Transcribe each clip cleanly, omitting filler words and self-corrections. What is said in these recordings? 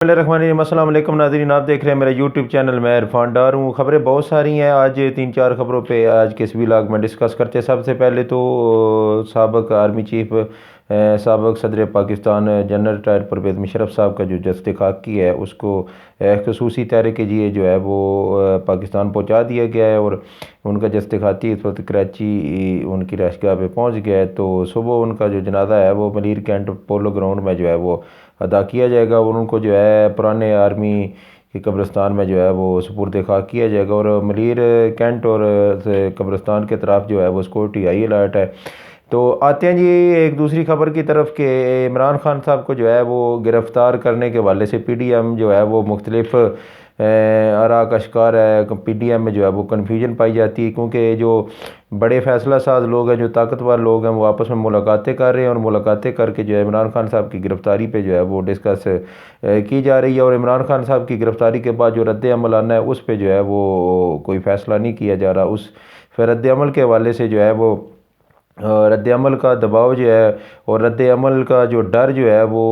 السلام علیکم ناظرین، آپ دیکھ رہے ہیں میرا یوٹیوب چینل۔ میں عرفان ڈار ہوں۔ خبریں بہت ساری ہیں، آج 3-4 خبروں پہ آج کے اس ولاگ میں ڈسکس کرتے ہیں۔ سب سے پہلے تو سابق آرمی چیف، سابق صدر پاکستان جنرل ریٹائرڈ پرویز مشرف صاحب کا جو دست خاکی ہے اس کو خصوصی طیارے کے ذریعے جو ہے وہ پاکستان پہنچا دیا گیا ہے، اور ان کا دست خاکی اس وقت کراچی ان کی رہائش گاہ پہ پہنچ گیا ہے۔ تو صبح ان کا جو جنازہ ہے وہ ملیر کینٹ پولو گراؤنڈ میں جو ہے وہ ادا کیا جائے گا، اور ان کو جو ہے پرانے آرمی کے قبرستان میں جو ہے وہ سپرد خاک کیا جائے گا، اور ملیر کینٹ اور قبرستان کے طرف جو ہے وہ سیکورٹی ہائی الرٹ ہے۔ تو آتے ہیں جی ایک دوسری خبر کی طرف کہ عمران خان صاحب کو جو ہے وہ گرفتار کرنے کے حوالے سے پی ڈی ایم جو ہے وہ مختلف آراء کا شکار ہے۔ پی ڈی ایم میں جو ہے وہ کنفیوژن پائی جاتی ہے، کیونکہ جو بڑے فیصلہ ساز لوگ ہیں، جو طاقتور لوگ ہیں، وہ آپس میں ملاقاتیں کر رہے ہیں، اور ملاقاتیں کر کے جو ہے عمران خان صاحب کی گرفتاری پہ جو ہے وہ ڈسکس کی جا رہی ہے، اور عمران خان صاحب کی گرفتاری کے بعد جو رد عمل آنا ہے اس پہ جو ہے وہ کوئی فیصلہ نہیں کیا جا رہا۔ اس رد عمل کے حوالے سے جو ہے وہ رد عمل کا دباؤ جو ہے اور رد عمل کا جو ڈر جو ہے وہ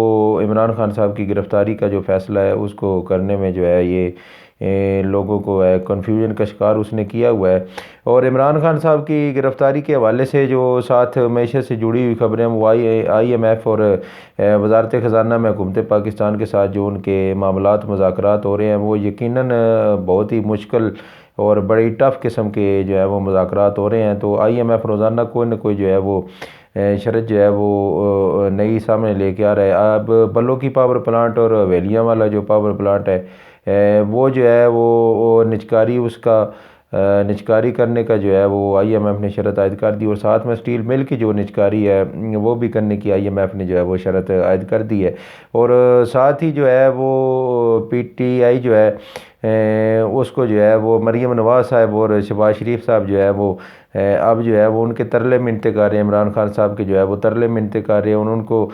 عمران خان صاحب کی گرفتاری کا جو فیصلہ ہے اس کو کرنے میں جو ہے یہ لوگوں کو ہے کنفیوژن کا شکار اس نے کیا ہوا ہے۔ اور عمران خان صاحب کی گرفتاری کے حوالے سے جو ساتھ معیشت سے جڑی ہوئی خبریں وہ آئی ایم ایف اور وزارت خزانہ میں حکومت پاکستان کے ساتھ جو ان کے معاملات مذاکرات ہو رہے ہیں وہ یقیناً بہت ہی مشکل اور بڑی ٹف قسم کے جو ہے وہ مذاکرات ہو رہے ہیں۔ تو آئی ایم ایف روزانہ کوئی نہ کوئی جو ہے وہ شرط جو ہے وہ نئی سامنے لے کے آ رہا ہے۔ اب بلو کی پاور پلانٹ اور ویلیاں والا جو پاور پلانٹ ہے وہ جو ہے وہ نجکاری اس کا نجکاری کرنے کا جو ہے وہ آئی ایم ایف نے شرط عائد کر دی، اور ساتھ میں سٹیل مل کی جو نجکاری ہے وہ بھی کرنے کی آئی ایم ایف نے جو ہے وہ شرط عائد کر دی ہے۔ اور ساتھ ہی جو ہے وہ پی ٹی آئی جو ہے اس کو جو ہے وہ مریم نواز صاحب اور شہباز شریف صاحب جو ہے وہ اب جو ہے وہ ان کے ترلے منتے کر رہے ہیں، عمران خان صاحب کے جو ہے وہ ترلے منتے کر رہے ہیں، ان کو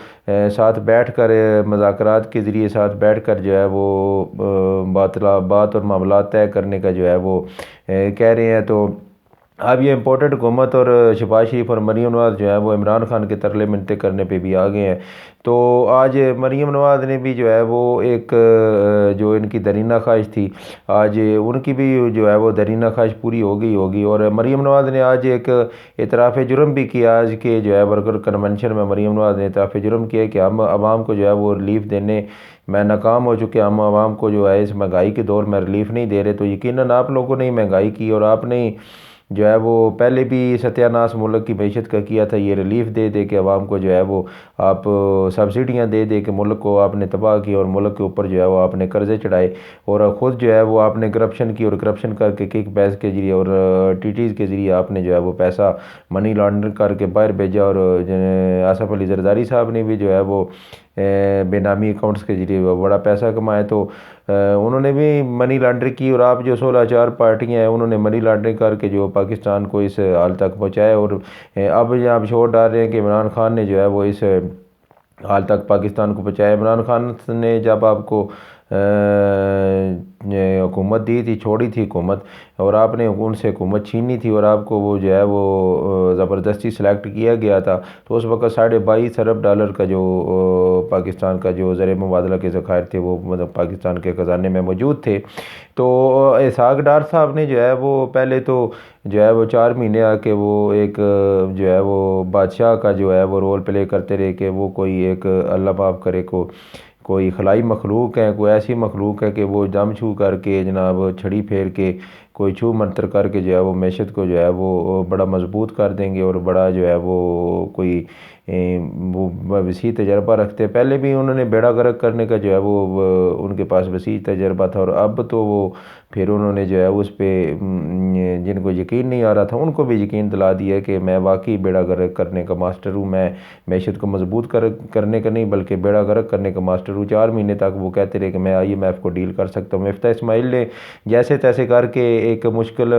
ساتھ بیٹھ کر مذاکرات کے ذریعے ساتھ بیٹھ کر جو ہے وہ بات اور معاملات طے کرنے کا جو ہے وہ کہہ رہے ہیں۔ تو اب یہ امپورٹنٹ حکومت اور شہباز شریف اور مریم نواز جو ہے وہ عمران خان کے ترلے منتے کرنے پہ بھی آگے ہیں۔ تو آج مریم نواز نے بھی جو ہے وہ ایک جو ان کی درینہ خواہش تھی، آج ان کی بھی جو ہے وہ درینہ خواہش پوری ہوگی، اور مریم نواز نے آج ایک اعتراف جرم بھی کیا۔ آج کے جو ہے ورکر کنونشن میں مریم نواز نے اعتراف جرم کیا کہ ہم عوام کو جو ہے وہ ریلیف دینے میں ناکام ہو چکے، ہم عوام کو جو ہے اس مہنگائی کے دور میں ریلیف نہیں دے رہے۔ تو یقیناً آپ لوگوں نے مہنگائی کی، اور آپ نے جو ہے وہ پہلے بھی ستیہ ناش ملک کی معیشت کا کیا تھا، یہ ریلیف دے کے عوام کو جو ہے وہ آپ سبسڈیاں دے کے ملک کو آپ نے تباہ کیا، اور ملک کے اوپر جو ہے وہ آپ نے قرضے چڑھائے، اور خود جو ہے وہ آپ نے کرپشن کی، اور کرپشن کر کے کک بیکس کے ذریعے اور ٹی ٹیز کے ذریعے آپ نے جو ہے وہ پیسہ منی لانڈرنگ کر کے باہر بھیجا، اور آصف علی زرداری صاحب نے بھی جو ہے وہ بے نامی اکاؤنٹس کے ذریعے وہ بڑا پیسہ کمایا۔ تو انہوں نے بھی منی لانڈرنگ کی، اور آپ جو 16 پارٹیاں ہیں انہوں نے منی لانڈرنگ کر کے جو پاکستان کو اس حال تک پہنچایا، اور اب یہاں آپ شور ڈال رہے ہیں کہ عمران خان نے جو ہے وہ اس حال تک پاکستان کو پہنچایا۔ عمران خان نے جب آپ کو حکومت دی تھی، چھوڑی تھی حکومت، اور آپ نے ان سے حکومت چھینی تھی، اور آپ کو وہ جو ہے وہ زبردستی سلیکٹ کیا گیا تھا، تو اس وقت $22.5 ارب کا جو پاکستان کا جو زر مبادلہ کے ذخائر تھے وہ مطلب پاکستان کے خزانے میں موجود تھے۔ تو اسحاق ڈار صاحب نے جو ہے وہ پہلے تو جو ہے وہ 4 مہینے آ کے وہ ایک جو ہے وہ بادشاہ کا جو ہے وہ رول پلے کرتے رہے کہ وہ کوئی ایک اللہ معاف کرے کوئی خلائی مخلوق ہے، کوئی ایسی مخلوق ہے کہ وہ دم چھو کر کے جناب چھڑی پھیر کے کوئی چھو منتر کر کے جو ہے وہ معیشت کو جو ہے وہ بڑا مضبوط کر دیں گے، اور بڑا جو ہے وہ کوئی وہ وسیع تجربہ رکھتے ہیں۔ پہلے بھی انہوں نے بیڑا غرق کرنے کا جو ہے وہ ان کے پاس وسیع تجربہ تھا، اور اب تو وہ پھر انہوں نے جو ہے اس پہ جن کو یقین نہیں آ رہا تھا ان کو بھی یقین دلا دیا کہ میں واقعی بیڑا غرق کرنے کا ماسٹر ہوں، میں معیشت کو مضبوط کرنے کا نہیں بلکہ بیڑا غرق کرنے کا ماسٹر ہوں۔ 4 مہینے تک وہ کہتے رہے کہ میں آئی ایم ایف کو ڈیل کر سکتا ہوں۔ مفتاح اسماعیل نے جیسے تیسے کر کے ایک مشکل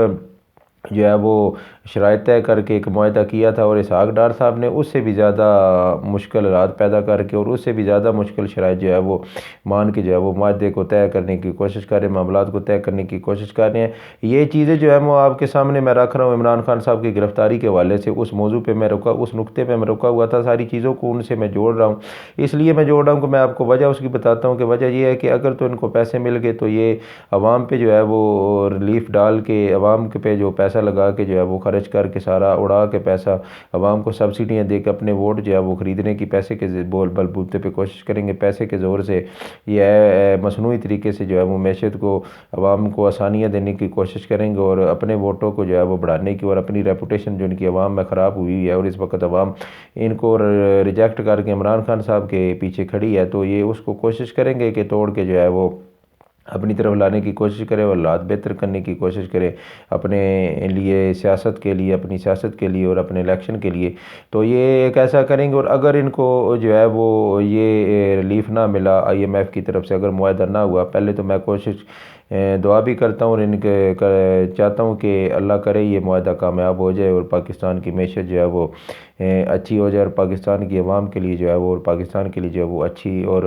جو ہے وہ شرائط طے کر کے ایک معاہدہ کیا تھا، اور اسحاق ڈار صاحب نے اس سے بھی زیادہ مشکل حالات پیدا کر کے اور اس سے بھی زیادہ مشکل شرائط جو ہے وہ مان کے جو ہے وہ معاہدے کو طے کرنے کی کوشش کر رہے ہیں، معاملات کو طے کرنے کی کوشش کر رہے ہیں۔ یہ چیزیں جو ہے وہ آپ کے سامنے میں رکھ رہا ہوں عمران خان صاحب کی گرفتاری کے حوالے سے، اس موضوع پہ میں رکا، اس نقطے پہ میں رکا ہوا تھا، ساری چیزوں کو ان سے میں جوڑ رہا ہوں۔ اس لیے میں جوڑ رہا ہوں کہ میں آپ کو وجہ اس کی بتاتا ہوں، کہ وجہ یہ ہے کہ اگر تو ان کو پیسے مل گئے تو یہ عوام پہ جو ہے وہ ریلیف ڈال کے، عوام کے پہ جو پیسہ لگا کے جو ہے وہ خرچ کر کے سارا اڑا کے پیسہ عوام کو سبسڈیاں دے کے اپنے ووٹ جو ہے وہ خریدنے کی پیسے کے بلبوتے پہ کوشش کریں گے، پیسے کے زور سے یہ مصنوعی طریقے سے جو ہے وہ معیشت کو، عوام کو آسانیاں دینے کی کوشش کریں گے، اور اپنے ووٹوں کو جو ہے وہ بڑھانے کی، اور اپنی ریپوٹیشن جو ان کی عوام میں خراب ہوئی ہے اور اس وقت عوام ان کو ریجیکٹ کر کے عمران خان صاحب کے پیچھے کھڑی ہے، تو یہ اس کو کوشش کریں گے کہ توڑ کے جو ہے وہ اپنی طرف لانے کی کوشش کرے اور حالات بہتر کرنے کی کوشش کرے اپنے لیے، سیاست کے لیے، اپنی سیاست کے لیے اور اپنے الیکشن کے لیے۔ تو یہ ایک ایسا کریں گے، اور اگر ان کو جو ہے وہ یہ ریلیف نہ ملا IMF کی طرف سے، اگر معاہدہ نہ ہوا، پہلے تو میں کوشش دعا بھی کرتا ہوں اور ان کے چاہتا ہوں کہ اللہ کرے یہ معاہدہ کامیاب ہو جائے اور پاکستان کی معیشت جو ہے وہ اچھی ہو جائے، اور پاکستان کی عوام کے لیے جو ہے وہ، اور پاکستان کے لیے جو ہے وہ اچھی اور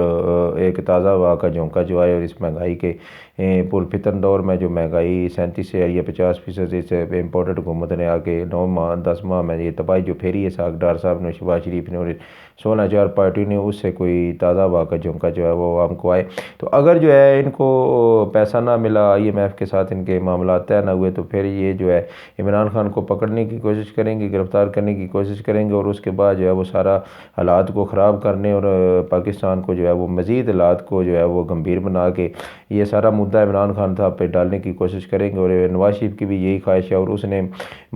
ایک تازہ ہوا کا جھونکا جو آئے، اور اس مہنگائی کے پرفتن دور میں جو مہنگائی 37 سے یا 50% سے امپورٹڈ حکومت نے آ کے 9 ماہ 10 ماہ میں یہ تباہی جو پھیری ہے اسحاق ڈار صاحب نے، شہباز شریف نے اور 16 پارٹی نے، اس سے کوئی تازہ ہوا کا جھونکا جو ہے وہ عوام کو آئے۔ تو اگر جو ہے ان کو پیسہ نہ ملا، IMF کے ساتھ ان کے معاملات طے نہ ہوئے، تو پھر یہ جو ہے عمران خان کو پکڑنے کی کوشش کریں گے، گرفتار کرنے کی کوشش کریں گے، اور اس کے بعد جو ہے وہ سارا حالات کو خراب کرنے اور پاکستان کو جو ہے وہ مزید حالات کو جو ہے وہ گمبھیر بنا کے یہ سارا مدعا عمران خان صاحب پہ ڈالنے کی کوشش کریں گے۔ اور نواز شریف کی بھی یہی خواہش ہے، اور اس نے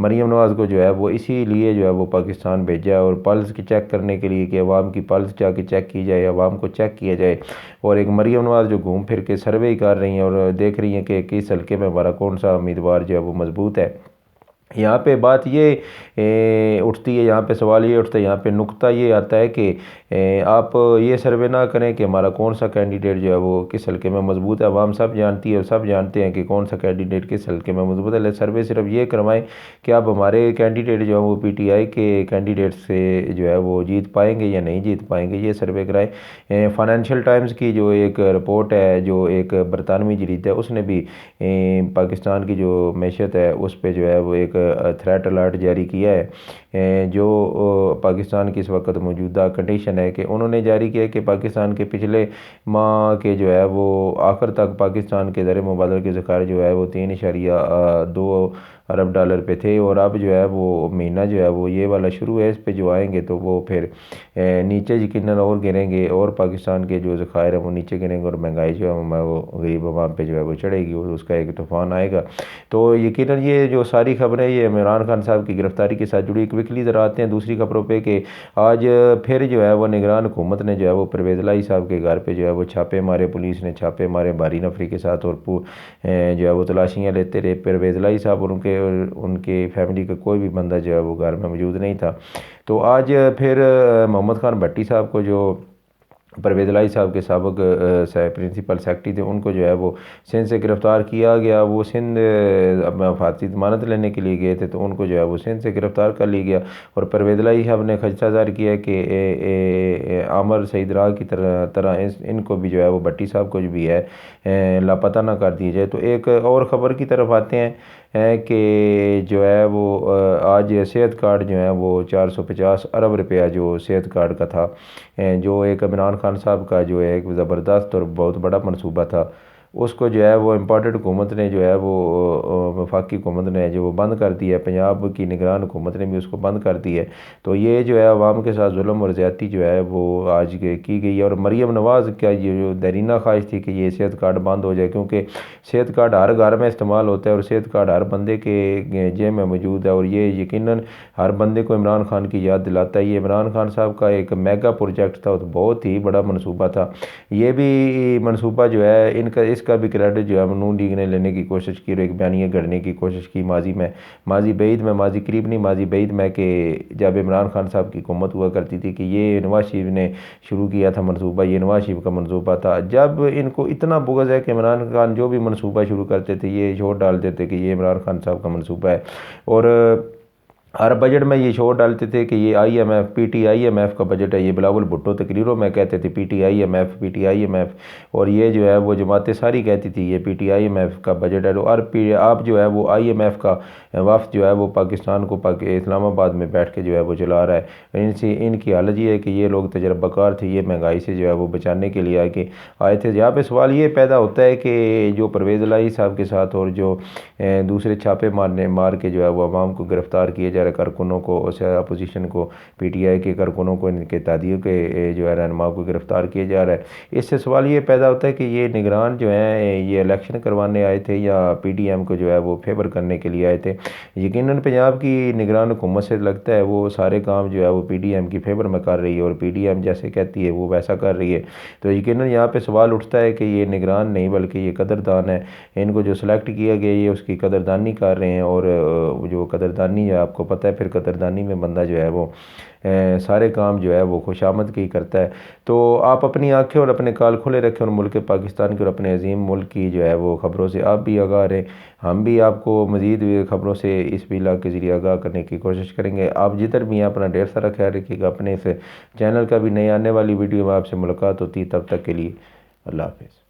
مریم نواز کو جو ہے وہ اسی لیے جو ہے وہ پاکستان بھیجا ہے، اور پلس کی چیک کرنے کے لیے کہ عوام کی پلس جا کے چیک کی جائے، عوام کو چیک کیا جائے، اور ایک مریم نواز جو گھوم پھر کے سروے کر رہی ہیں اور دیکھ رہی ہیں کہ کس حلقے میں ہمارا کون سا امیدوار جو ہے وہ مضبوط ہے۔ یہاں پہ بات یہ اٹھتی ہے، یہاں پہ سوال یہ اٹھتا ہے، یہاں پہ نقطہ یہ آتا ہے کہ آپ یہ سروے نہ کریں کہ ہمارا کون سا کینڈیڈیٹ جو ہے وہ کس حلقے میں مضبوط ہے، عوام سب جانتی ہے اور سب جانتے ہیں کہ کون سا کینڈیڈیٹ کس حلقے میں مضبوط ہے، سروے صرف یہ کروائیں کہ آپ ہمارے کینڈیڈیٹ جو ہے وہ PTI کے کینڈیڈیٹ سے جو ہے وہ جیت پائیں گے یا نہیں جیت پائیں گے، یہ سروے کرائیں۔ فائنینشیل ٹائمز کی جو ایک رپورٹ ہے، جو ایک برطانوی جریدہ ہے، اس نے بھی پاکستان کی جو معیشت ہے اس پہ جو ہے وہ ایک تھریٹ الرٹ جاری کیا ہے، جو پاکستان کی اس وقت موجودہ کنڈیشن ہے، کہ انہوں نے جاری کیا کہ پاکستان کے پچھلے ماہ کے جو ہے وہ آخر تک پاکستان کے زر مبادلہ کے ذخائر جو ہے وہ 3.2 ارب ڈالر پہ تھے، اور اب جو ہے وہ مہینہ جو ہے وہ یہ والا شروع ہے، اس پہ جو آئیں گے تو وہ پھر نیچے یقیناً اور گریں گے، اور پاکستان کے جو ذخائر ہیں وہ نیچے گریں گے، اور مہنگائی جو ہے وہ غریب عوام پہ جو ہے وہ چڑھے گی، اور اس کا ایک طوفان آئے گا۔ تو یقیناً یہ جو ساری خبریں یہ عمران خان صاحب کی گرفتاری کے ساتھ جڑی۔ کوئکلی ذرا آتے ہیں دوسری خبروں پہ، کہ آج پھر جو ہے وہ نگران حکومت نے جو ہے وہ پرویز الہی صاحب کے گھر پہ جو ہے وہ چھاپے مارے، پولیس نے چھاپے مارے بھاری نفری کے ساتھ، اور جو ہے وہ تلاشیاں لیتے رہے۔ پرویز الہی صاحب اور ان کے فیملی کا کوئی بھی بندہ جو ہے وہ گھر میں موجود نہیں تھا۔ تو آج پھر محمد خان بھٹی صاحب کو، جو پرویز الہی صاحب کے سابق پرنسپل سیکرٹری تھے، ان کو جو ہے وہ سندھ سے گرفتار کیا گیا۔ وہ سندھ حفاظتی ضمانت لینے کے لیے گئے تھے، تو ان کو جو ہے وہ سندھ سے گرفتار کر لیا گیا، اور پرویز الہی صاحب نے خدشہ ظاہر کیا کہ عامر سعید راہ کی طرح ان کو بھی جو ہے وہ بھٹی صاحب کو جو بھی ہے لاپتہ نہ کر دیا جائے۔ تو ایک اور خبر کی طرف آتے ہیں کہ جو ہے وہ آج صحت کارڈ جو ہے وہ 450 ارب روپیہ جو صحت کارڈ کا تھا، جو ایک عمران خان صاحب کا جو ایک زبردست اور بہت بڑا منصوبہ تھا، اس کو جو ہے وہ امپورٹڈ حکومت نے جو ہے وہ وفاقی حکومت نے جو وہ بند کر دیا ہے، پنجاب کی نگران حکومت نے بھی اس کو بند کر دی ہے۔ تو یہ جو ہے عوام کے ساتھ ظلم اور زیادتی جو ہے وہ آج کی گئی ہے، اور مریم نواز کا یہ جو دیرینہ خواہش تھی کہ یہ صحت کارڈ بند ہو جائے، کیونکہ صحت کارڈ ہر گھر میں استعمال ہوتا ہے، اور صحت کارڈ ہر بندے کے جیب میں موجود ہے، اور یہ یقیناً ہر بندے کو عمران خان کی یاد دلاتا ہے۔ یہ عمران خان صاحب کا ایک میگا پروجیکٹ تھا، بہت ہی بڑا منصوبہ تھا۔ یہ بھی منصوبہ جو ہے اس اس کا بھی کریڈٹ جو ہے نون لیگ نے لینے کی کوشش کی اور ایک بیانیہ گھڑنے کی کوشش کی ماضی میں، ماضی بعید میں، ماضی قریب نہیں، ماضی بعید میں، کہ جب عمران خان صاحب کی حکومت ہوا کرتی تھی کہ یہ نواز شریف نے شروع کیا تھا منصوبہ، یہ نواز شریف کا منصوبہ تھا۔ جب ان کو اتنا بغض ہے کہ عمران خان جو بھی منصوبہ شروع کرتے تھے یہ شور ڈال دیتے کہ یہ عمران خان صاحب کا منصوبہ ہے، اور ہر بجٹ میں یہ شور ڈالتے تھے کہ یہ I M F, P T I M F کا بجٹ ہے۔ یہ بلاول بھٹو تقریروں میں کہتے تھے P T I M F, P T I M F, اور یہ جو ہے وہ جماعتیں ساری کہتی تھی یہ P T I M F کا بجٹ ہے، اور آپ جو ہے وہ آئی ایم ایف کا وفد جو ہے وہ پاکستان کو اسلام آباد میں بیٹھ کے جو ہے وہ چلا رہا ہے۔ ان کی حالت یہ ہے کہ یہ لوگ تجربہ کار تھے، یہ مہنگائی سے جو ہے وہ بچانے کے لیے آئے تھے۔ یہاں پہ سوال یہ پیدا ہوتا ہے کہ جو پرویز الہی صاحب کے ساتھ اور جو دوسرے چھاپے مار کے جو ہے وہ عوام کو گرفتار کیے جا رہے کارکنوں کو، اپوزیشن کو، پی ٹی آئی کے کارکنوں کو، ان کے اتحادیوں کے جو ہے رہنما کو گرفتار کیے جا رہا ہے۔ اس سے سوال یہ پیدا ہوتا ہے کہ یہ نگران جو ہیں یہ الیکشن کروانے آئے تھے یا پی ڈی ایم کو جو ہے وہ فیور کرنے کے لیے آئے تھے؟ یقیناً پنجاب کی نگران حکومت سے لگتا ہے وہ سارے کام جو ہے وہ پی ڈی ایم کی فیور میں کر رہی ہے، اور پی ڈی ایم جیسے کہتی ہے وہ ویسا کر رہی ہے۔ تو یقیناً یہاں پہ سوال اٹھتا ہے کہ یہ نگران نہیں بلکہ یہ قدردان ہے، ان کو جو سلیکٹ کیا گیا یہ اس کی قدردانی کر رہے ہیں، اور جو قدردانی ہے آپ کو پتہ ہے پھر قدردانی میں بندہ جو ہے وہ سارے کام جو ہے وہ خوش آمد کی کرتا ہے۔ تو آپ اپنی آنکھیں اور اپنے کال کھلے رکھیں اور ملک پاکستان کی اور اپنے عظیم ملک کی جو ہے وہ خبروں سے آپ بھی آگاہ رہیں۔ ہم بھی آپ کو مزید خبروں سے اس ویلاگ کے ذریعے آگاہ کرنے کی کوشش کریں گے۔ آپ جدھر بھی ہیں اپنا ڈھیر سارا خیال رکھیے گا۔ اپنے اس چینل کا بھی نئی آنے والی ویڈیو میں آپ سے ملاقات ہوتی ہے، تب تک کے لیے اللہ حافظ۔